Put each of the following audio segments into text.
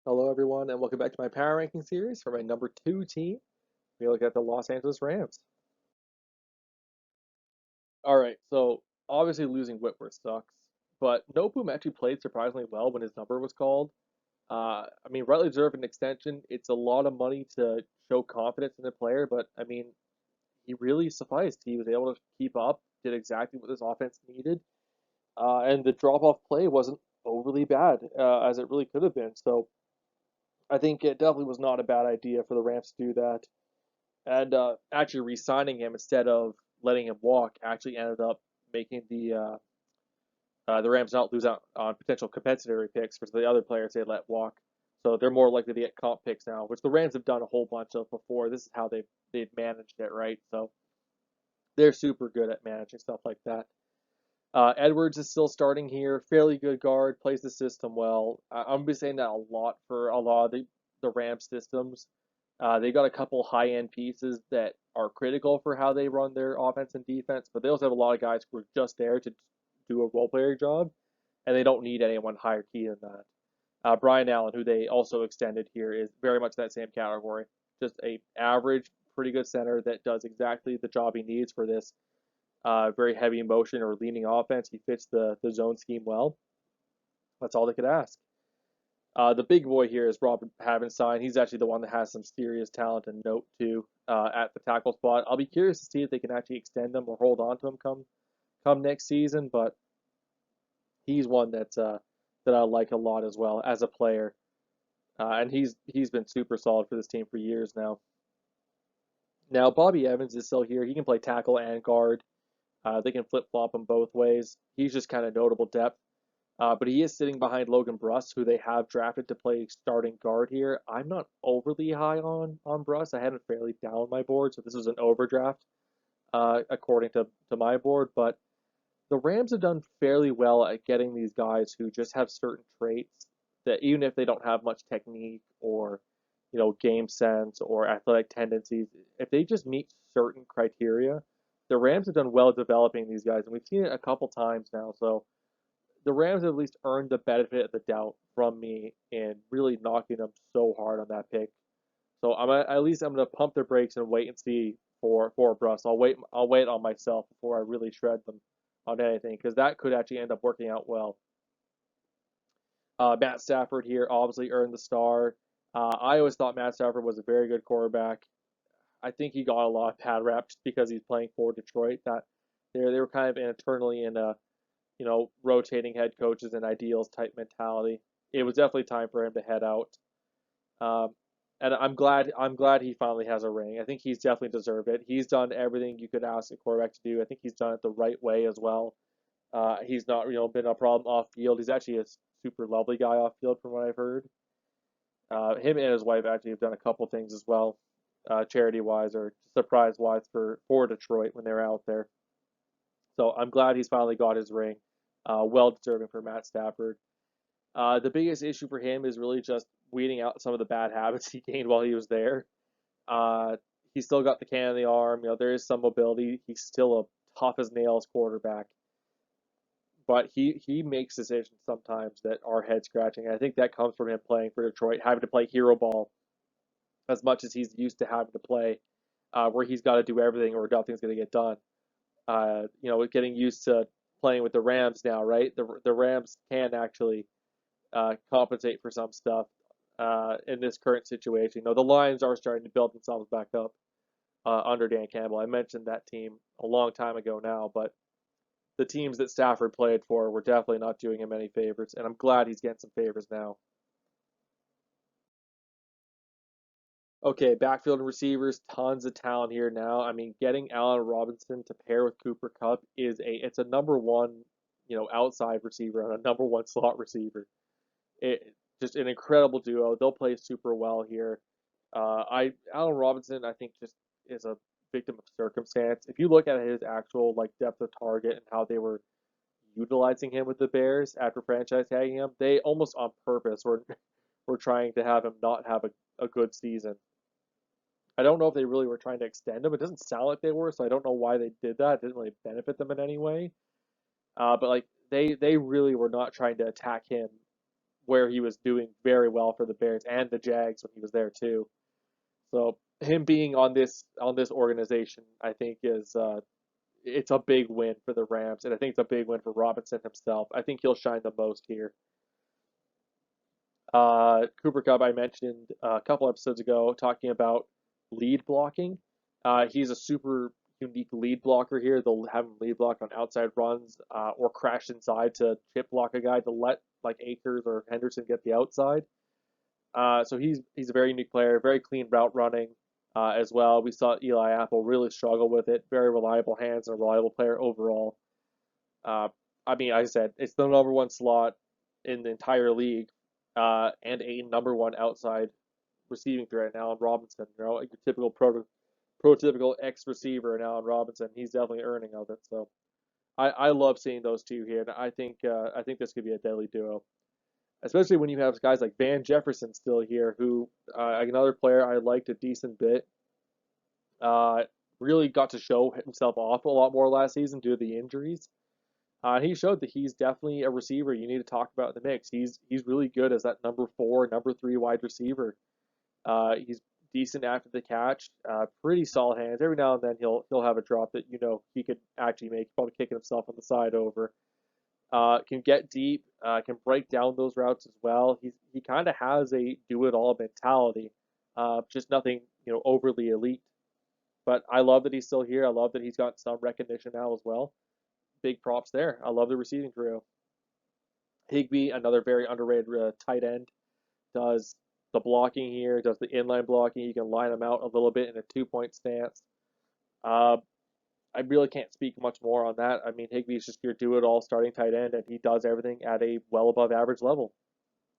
Hello, everyone, and welcome back to my power ranking series for my number 2 team. We look at the Los Angeles Rams. All right, so obviously losing Whitworth sucks, but Nopum actually played surprisingly well when his number was called. Rightly deserved an extension. It's a lot of money to show confidence in the player, but he really sufficed. He was able to keep up, did exactly what this offense needed, and the drop-off play wasn't overly bad as it really could have been. So I think it definitely was not a bad idea for the Rams to do that. And actually re-signing him instead of letting him walk actually ended up making the Rams not lose out on potential compensatory picks for the other players they let walk. So they're more likely to get comp picks now, which the Rams have done a whole bunch of before. This is how they've managed it, right? So they're super good at managing stuff like that. Edwards is still starting here, fairly good guard, plays the system well. I'm gonna be saying that a lot for a lot of the Rams systems. They got a couple high end pieces that are critical for how they run their offense and defense, but they also have a lot of guys who are just there to do a role player job, and they don't need anyone higher key than that. Brian Allen, who they also extended here, is very much that same category. Just a average, pretty good center that does exactly the job he needs for this very heavy motion or leaning offense. He fits the zone scheme well. That's all they could ask. The big boy here is Robert Havenstein. He's actually the one that has some serious talent and note too at the tackle spot. I'll be curious to see if they can actually extend him or hold on to him come next season. But he's one that I like a lot as well as a player, and he's been super solid for this team for years now. Now Bobby Evans is still here. He can play tackle and guard. They can flip flop him both ways. He's just kind of notable depth. But he is sitting behind Logan Bruss, who they have drafted to play starting guard here. I'm not overly high on Bruss. I had him fairly down my board, so this was an overdraft according to my board. But the Rams have done fairly well at getting these guys who just have certain traits that even if they don't have much technique or game sense or athletic tendencies, if they just meet certain criteria, the Rams have done well developing these guys, and we've seen it a couple times now. So the Rams have at least earned the benefit of the doubt from me in really knocking them so hard on that pick. So I'm gonna pump the brakes and wait and see for Bruss. I'll wait on myself before I really shred them on anything because that could actually end up working out well. Matt Stafford here obviously earned the star. I always thought Matt Stafford was a very good quarterback. I think he got a lot of bad rap just because he's playing for Detroit. That they were kind of internally in a rotating head coaches and ideals type mentality. It was definitely time for him to head out. Um, and I'm glad he finally has a ring. I think he's definitely deserved it. He's done everything you could ask a quarterback to do. I think he's done it the right way as well. He's not been a problem off field. He's actually a super lovely guy off field from what I've heard. Him and his wife actually have done a couple things as well, charity wise or surprise wise for Detroit when they're out there. So I'm glad he's finally got his ring. Well deserving for Matt Stafford. The biggest issue for him is really just weeding out some of the bad habits he gained while he was there. Uh, he's still got the can of the arm. There is some mobility. He's still a tough as nails quarterback, but he makes decisions sometimes that are head scratching. I think that comes from him playing for Detroit, having to play hero ball as much as he's used to having to play, where he's got to do everything or nothing's going to get done. Getting used to playing with the Rams now, right? The Rams can actually compensate for some stuff in this current situation. The Lions are starting to build themselves back up under Dan Campbell. I mentioned that team a long time ago now, but the teams that Stafford played for were definitely not doing him any favors, and I'm glad he's getting some favors now. Okay, backfield and receivers, tons of talent here now. Getting Allen Robinson to pair with Cooper Kupp it's a number one, outside receiver and a number one slot receiver. It just an incredible duo. They'll play super well here. I Allen Robinson, I think, just is a victim of circumstance. If you look at his actual depth of target and how they were utilizing him with the Bears after franchise tagging him, they almost on purpose were trying to have him not have a good season. I don't know if they really were trying to extend him. It doesn't sound like they were, so I don't know why they did that. It didn't really benefit them in any way. But they really were not trying to attack him where he was doing very well for the Bears and the Jags when he was there too. So him being on this organization, I think is it's a big win for the Rams, and I think it's a big win for Robinson himself. I think he'll shine the most here. Cooper Kupp, I mentioned a couple episodes ago, talking about lead blocking. He's a super unique lead blocker here. They'll have him lead block on outside runs or crash inside to chip block a guy to let like Akers or Henderson get the outside. So he's a very unique player, very clean route running as well. We saw Eli Apple really struggle with it. Very reliable hands and a reliable player overall. I mean, like I said, it's the number one slot in the entire league, and a number one outside receiving threat in Allen Robinson. You know, like your typical prototypical X receiver in Allen Robinson. He's definitely earning of it. So I love seeing those two here, and I think this could be a deadly duo, especially when you have guys like Van Jefferson still here, who another player I liked a decent bit. Uh, really got to show himself off a lot more last season due to the injuries. He showed that he's definitely a receiver you need to talk about in the mix. He's really good as that number 4, number 3 wide receiver. He's decent after the catch, pretty solid hands. Every now and then he'll have a drop that you know he could actually make, probably kicking himself on the side over. Can get deep, can break down those routes as well. He kind of has a do it all mentality, just nothing overly elite. But I love that he's still here. I love that he's got some recognition now as well. Big props there. I love the receiving trio. Higbee, another very underrated tight end, does the blocking here, does the inline blocking. You can line them out a little bit in a 2-point stance. Uh, I really can't speak much more on that. I mean, Higbee's just your do-it-all starting tight end, and he does everything at a well above average level.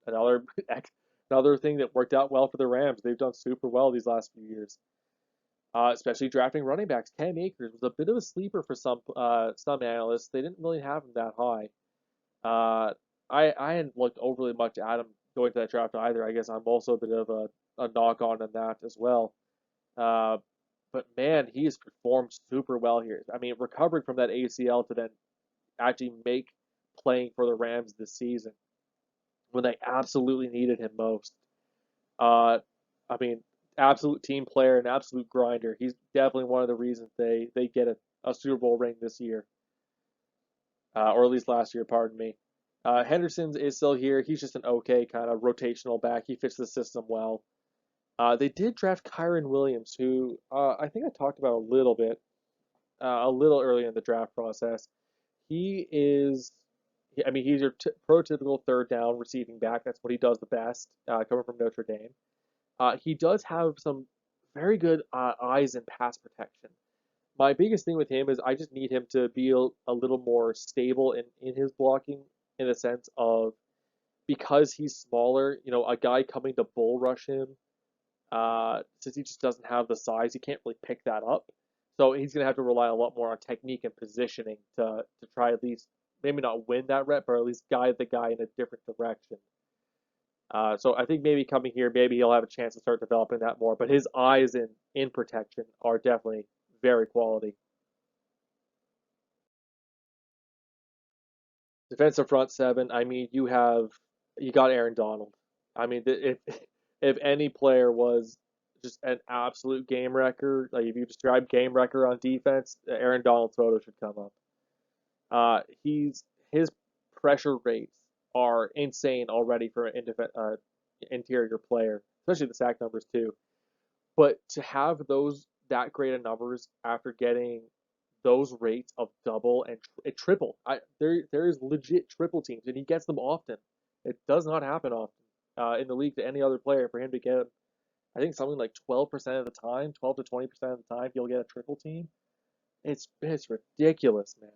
Another another thing that worked out well for the Rams. They've done super well these last few years, especially drafting running backs. Cam Akers was a bit of a sleeper for some analysts. They didn't really have him that high. I hadn't looked overly much at him going to that draft either. I guess I'm also a bit of a knock on that as well. Uh, but man, he has performed super well here. I mean, recovering from that ACL to then actually make playing for the Rams this season when they absolutely needed him most. Uh, I mean, absolute team player and absolute grinder. He's definitely one of the reasons they get a Super Bowl ring this year, or at least last year, pardon me. Henderson is still here. He's just an okay kind of rotational back. He fits the system well. They did draft Kyron Williams, who I think I talked about a little earlier in the draft process. He is, I mean, he's your prototypical third down receiving back. That's what he does the best, coming from Notre Dame. He does have some very good eyes and pass protection. My biggest thing with him is I just need him to be a little more stable in his blocking, in the sense of, because he's smaller, a guy coming to bull rush him, since he just doesn't have the size, he can't really pick that up. So he's going to have to rely a lot more on technique and positioning to try at least, maybe not win that rep, but at least guide the guy in a different direction. So I think maybe coming here, maybe he'll have a chance to start developing that more. But his eyes in protection are definitely very quality. Defensive front seven. I mean, you got Aaron Donald. I mean, if any player was just an absolute game wrecker, like if you describe game wrecker on defense, Aaron Donald's photo should come up. His pressure rates are insane already for an interior player, especially the sack numbers too. But to have that great of numbers after getting those rates of double and triple, there is legit triple teams, and he gets them often. It does not happen often in the league to any other player for him to get. I think something like 12% of the time, 12 to 20% of the time, he'll get a triple team. It's ridiculous, man.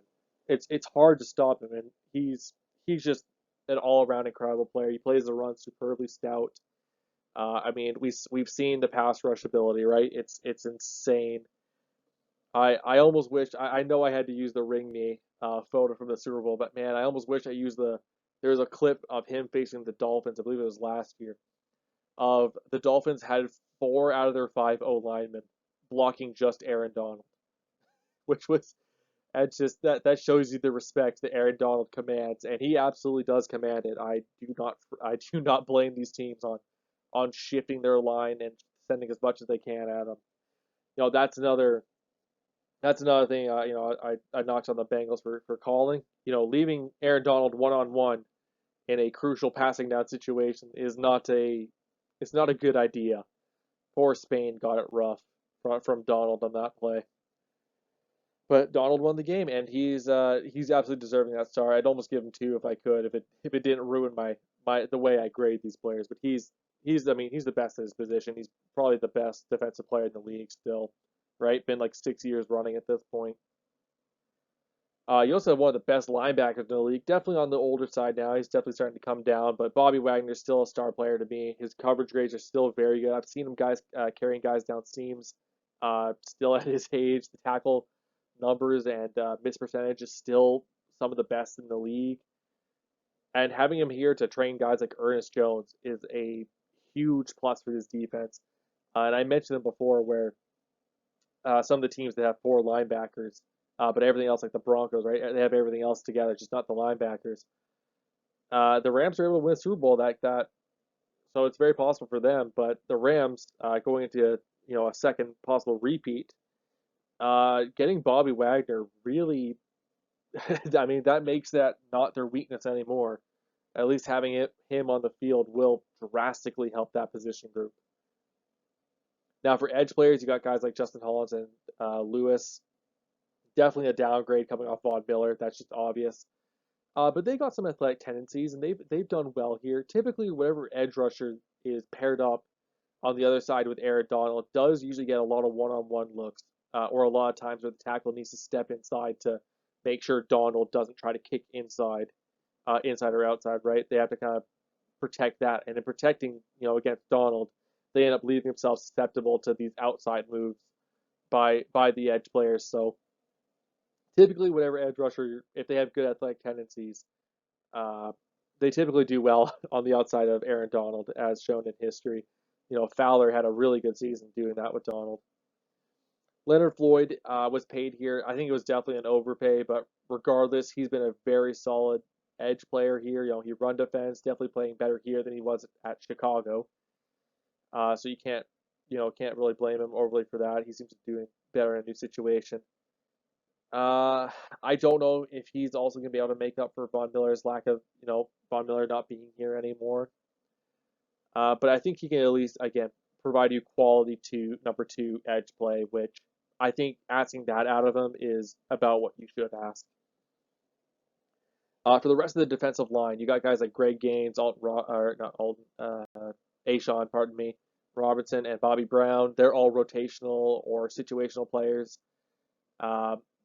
It's hard to stop him, and he's just an all around incredible player. He plays the run superbly stout. I mean, we've seen the pass rush ability, right? It's insane. I almost wish I know I had to use the ring me photo from the Super Bowl, but man, I almost wish I used there was a clip of him facing the Dolphins. I believe it was last year. Of the Dolphins had 4 out of their 5 O linemen blocking just Aaron Donald, which was That's just that shows you the respect that Aaron Donald commands, and he absolutely does command it. I do not blame these teams on shifting their line and sending as much as they can at him. That's another thing. I knocked on the Bengals for calling. Leaving Aaron Donald one on one in a crucial passing down situation is not a it's not a good idea. Poor Spain got it rough from Donald on that play. But Donald won the game, and he's absolutely deserving of that star. I'd almost give him two if I could, if it didn't ruin my the way I grade these players. But he's the best in his position. He's probably the best defensive player in the league still, right? Been like 6 years running at this point. You also have one of the best linebackers in the league. Definitely on the older side now. He's definitely starting to come down, but Bobby Wagner is still a star player to me. His coverage grades are still very good. I've seen him carrying guys down seams. Still at his age, the tackle numbers and miss percentage is still some of the best in the league. And having him here to train guys like Ernest Jones is a huge plus for this defense. And I mentioned them before, where some of the teams that have four linebackers, but everything else, like the Broncos, right? They have everything else together, just not the linebackers. The Rams are able to win a Super Bowl so it's very possible for them. But the Rams going into a second possible repeat, getting Bobby Wagner really, I mean, that makes that not their weakness anymore. At least having him on the field will drastically help that position group. Now for edge players, you got guys like Justin Hollins and Lewis. Definitely a downgrade coming off Von Miller. That's just obvious. But they got some athletic tendencies, and they've done well here. Typically, whatever edge rusher is paired up on the other side with Aaron Donald does usually get a lot of one-on-one looks, or a lot of times where the tackle needs to step inside to make sure Donald doesn't try to kick inside or outside. Right? They have to kind of protect that, and in protecting, against Donald, they end up leaving themselves susceptible to these outside moves by the edge players. So typically, whatever edge rusher, if they have good athletic tendencies, uh, they typically do well on the outside of Aaron Donald, as shown in history. Fowler had a really good season doing that with Donald. Leonard Floyd was paid here. I think it was definitely an overpay, but regardless, he's been a very solid edge player here. He run defense, definitely playing better here than he was at Chicago. So you can't really blame him overly for that. He seems to be doing better in a new situation. Uh, I don't know if he's also going to be able to make up for Von Miller's lack of, Von Miller not being here anymore. But I think he can at least, again, provide you quality to number two edge play, which I think asking that out of him is about what you should ask. For the rest of the defensive line, you got guys like Greg Gaines, or not Alton, Ashawn, pardon me, Robinson, and Bobby Brown. They're all rotational or situational players.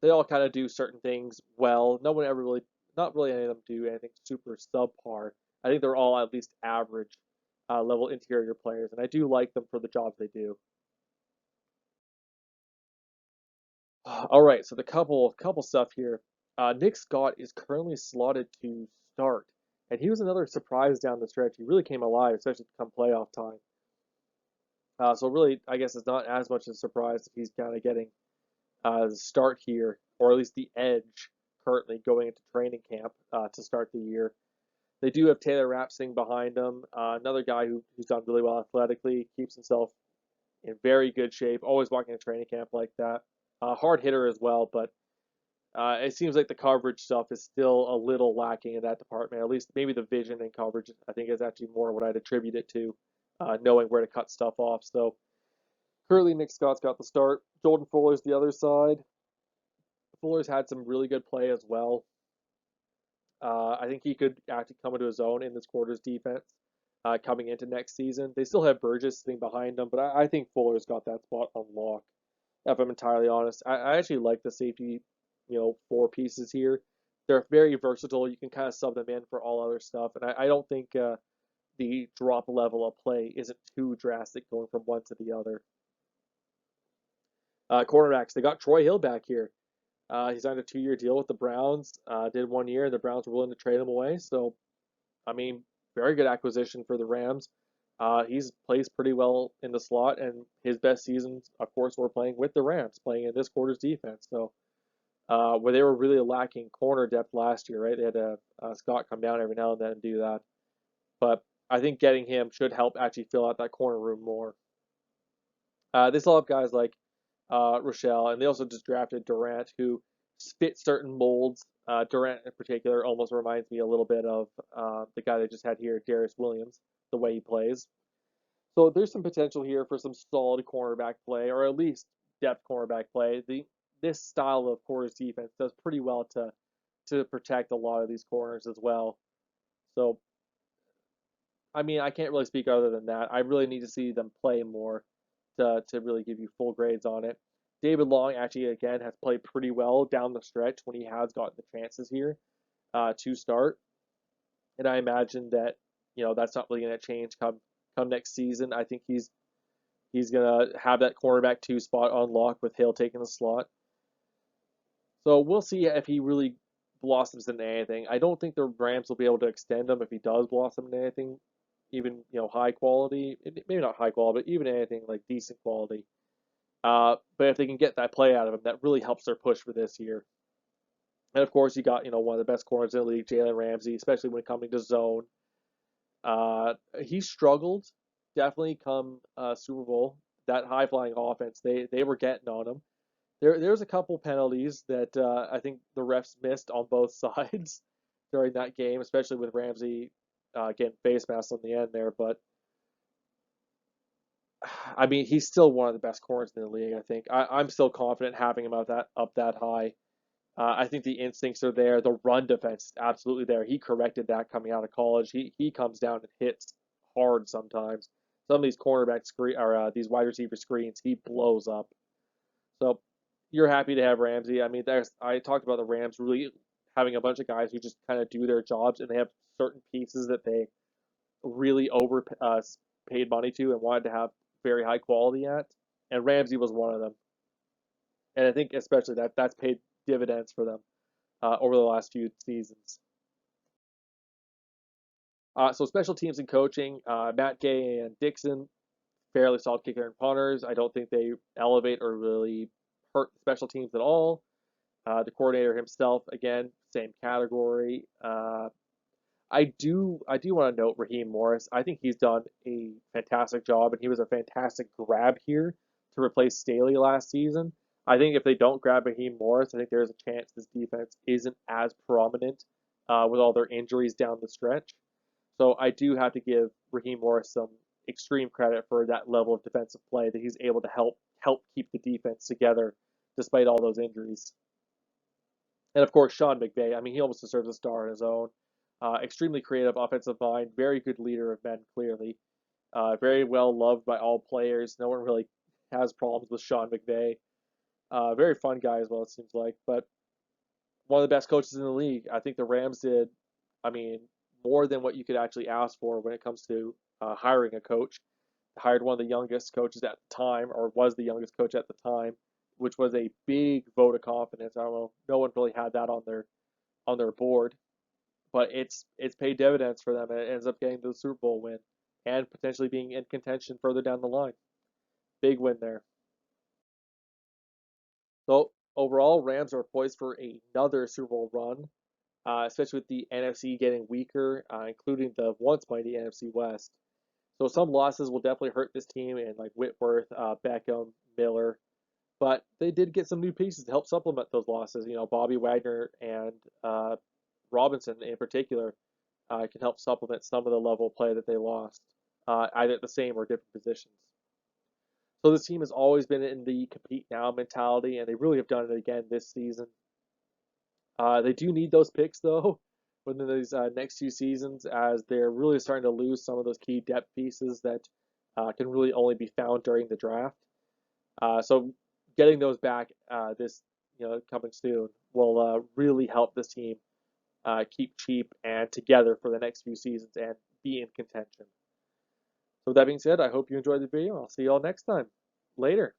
They all kind of do certain things well. Not really any of them do anything super subpar. I think they're all at least average level interior players, and I do like them for the jobs they do. All right, so the couple stuff here. Nick Scott is currently slotted to start, and he was another surprise down the stretch. He really came alive, especially come playoff time. So really, I guess it's not as much a surprise if he's kind of getting the start here, or at least the edge currently going into training camp to start the year. They do have Taylor Rapp sitting behind him, another guy who's done really well athletically, keeps himself in very good shape, always walking a training camp like that. Hard hitter as well, but it seems like the coverage stuff is still a little lacking in that department. At least maybe the vision and coverage, I think, is actually more what I'd attribute it to, knowing where to cut stuff off. So currently, Nick Scott's got the start. Jordan Fuller's the other side. Fuller's had some really good play as well. I think he could actually come into his own in this quarter's defense coming into next season. They still have Burgess sitting behind them, but I think Fuller's got that spot unlocked. If I'm entirely honest, I actually like the safety, four pieces here. They're very versatile. You can kind of sub them in for all other stuff, and I don't think the drop level of play isn't too drastic going from one to the other. Cornerbacks, they got Troy Hill back here. He signed a 2-year deal with the Browns. Did 1 year, and the Browns were willing to trade him away. So, I mean, very good acquisition for the Rams. He's plays pretty well in the slot, and his best seasons, of course, were playing with the Rams, playing in this quarter's defense. So, where they were really lacking corner depth last year, right? They had Scott come down every now and then and do that. But I think getting him should help actually fill out that corner room more. They still have guys like Rochelle, and they also just drafted Durant, who fit certain molds. Durant in particular almost reminds me a little bit of the guy they just had here, Darius Williams, the way he plays. So there's some potential here for some solid cornerback play, or at least depth cornerback play. This style of Core's defense does pretty well to protect a lot of these corners as well. So I mean, I can't really speak other than that. I really need to see them play more to really give you full grades on it. David Long actually again has played pretty well down the stretch when he has gotten the chances here to start, and I imagine that that's not really going to change come next season. I think he's gonna have that cornerback two spot unlocked with Hill taking the slot. So we'll see if he really blossoms into anything. I don't think the Rams will be able to extend him if he does blossom into anything, even high quality, maybe not high quality, but even anything like decent quality. But if they can get that play out of him, that really helps their push for this year. And of course, you got one of the best corners in the league, Jalen Ramsey, especially when coming to zone. He struggled definitely come Super Bowl. That high flying offense, they were getting on him. There's a couple penalties that I think the refs missed on both sides during that game, especially with Ramsey getting face masked on the end there. But I mean, he's still one of the best corners in the league. I think I'm still confident having him up that high. I think the instincts are there. The run defense is absolutely there. He corrected that coming out of college. He comes down and hits hard sometimes. Some of these cornerback screen or these wide receiver screens, he blows up. So you're happy to have Ramsey. I mean, I talked about the Rams really having a bunch of guys who just kind of do their jobs, and they have certain pieces that they really paid money to and wanted to have very high quality at, and Ramsey was one of them. And I think especially that's paid dividends for them over the last few seasons. So special teams and coaching, Matt Gay and Dixon, fairly solid kicker and punters. I don't think they elevate or really hurt special teams at all. The coordinator himself, again, same category. I do want to note Raheem Morris. I think he's done a fantastic job, and he was a fantastic grab here to replace Staley last season. I think if they don't grab Raheem Morris, I think there's a chance this defense isn't as prominent with all their injuries down the stretch. So I do have to give Raheem Morris some extreme credit for that level of defensive play that he's able to help keep the defense together despite all those injuries. And of course, Sean McVay. I mean, he almost deserves a star on his own. Extremely creative offensive mind, very good leader of men, clearly. Very well loved by all players. No one really has problems with Sean McVay. Very fun guy as well, it seems like. But one of the best coaches in the league. I think the Rams did, I mean, more than what you could actually ask for when it comes to hiring a coach. Hired one of the youngest coaches at the time, or was the youngest coach at the time, which was a big vote of confidence. I don't know, no one really had that on their board, but it's paid dividends for them, and it ends up getting the Super Bowl win and potentially being in contention further down the line. Big win there. So overall, Rams are poised for another Super Bowl run, especially with the NFC getting weaker, including the once mighty NFC West. So some losses will definitely hurt this team, and like Whitworth, Beckham, Miller, but they did get some new pieces to help supplement those losses. Bobby Wagner and Robinson in particular can help supplement some of the level of play that they lost, either at the same or different positions. So this team has always been in the compete now mentality, and they really have done it again this season. They do need those picks though within these next few seasons, as they're really starting to lose some of those key depth pieces that can really only be found during the draft. So getting those back this coming soon will really help this team keep cheap and together for the next few seasons and be in contention. So with that being said, I hope you enjoyed the video. I'll see you all next time. Later.